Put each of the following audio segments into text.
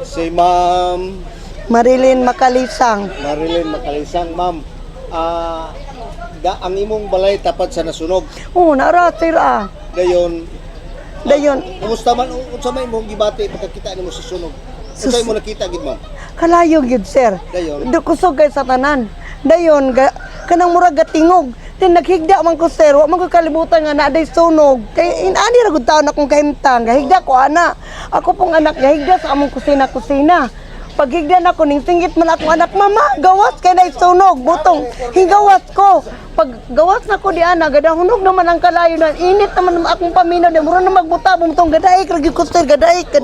Si Ma'am Marilyn Makalisang. Marilyn Makalisang, ma'am. Ang imong balay tapat sa nasunog. Oo, nara, sir ah. Dayon, Dayon, kumusta man unsa may imong gibati pagkakita nimo sa sunog? Unsa mo nakita gid, ma'am? kalayo gyud sir. Dayon. Kusog kay sa tanan. Dayon, kanang murag gatingog. Then naghigda man ko sir, wa man ko kalibutan nga na day sunog. Kay inani ra gud taon akong kahimtang, gahigda ko ana. Ako pong anak gahigda sa among kusina. Paghigda na ko ning singgit man akong anak, mama, gawas kay na sunog, butong higawas ko. Pag gawas na ko di ana, gadahunog naman ang kalayo na init naman akong paminaw, di mura na magbuta bumtong gadaik ra gyud ko sir, gadaik.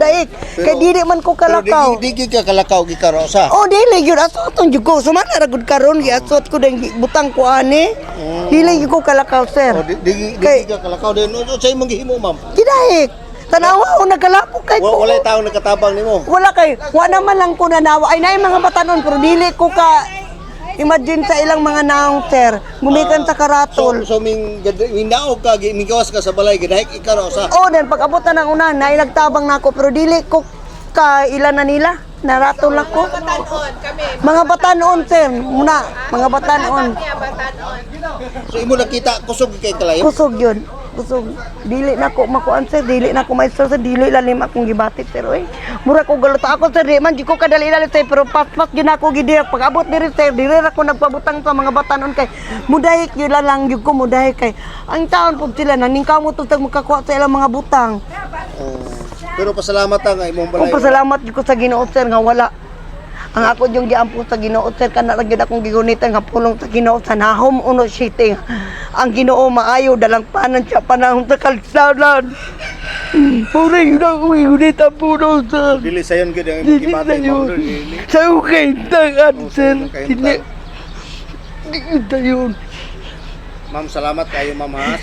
Kay dili man ko kalakaw. Pero di ka kalakaw gikaro sa. Oh, dili gyud asotong gyud ko. Sumana ra gud karon giasot ko dang butang ko ani. Dili gyud ko kalakaw sir. O di ka kalakaw din. Unsa imong gihimo, ma'am? Gidaik. Tanawa ko nagkalapok kay ko. Wala taong nakatabang nimo. Wala kay, wa naman lang ko nanawa. Ay naay mga batanon pero dili ko ka imagine sa ilang mga naong sir. Gumikan sa karatol. So mindaog ka, migawas ka sa balay, gidahik ikaro sa. Oh, then pag abot na ng unan, naay nagtabang na ako pero dili ko ka ilan na nila. Naratol ako. Mga batanon sir, muna, mga batanon. So imo nakita kusog kay kalayo. Kusog yun. Kusog. Dili na ko makuan sir, dili na ko maestro sir, dili lalim akong gibatik sir. Oy. Mura ko galota ako sir, di man di ko kadali-dali sir, pero pas-pas gyud ako gidi. Pag abot diri sir, diri ra ko nagpabutang sa mga batanon kay mudahik yun lang gyud ko mudahik kay. Ang taon pug sila naningkaw mo tug makakuha sa ilang mga butang. Pero pasalamat nga imong balay. Kung pasalamat gyud ko sa Ginoo sir nga wala. Ang ako yung giampo sa Ginoo sir kana ra gyud akong gigunitan nga pulong sa Ginoo sa Nahum 1:7. Ang Ginoo maayo dalang panan siya panahon sa kalsadan. Pura yun ako gigunitan po no sir. Dili sayon gid ang imong gibati, ma'am. Sa ukay tangan sir. Dili. Dili yun. Ma'am, salamat kayo, ma'am, ha.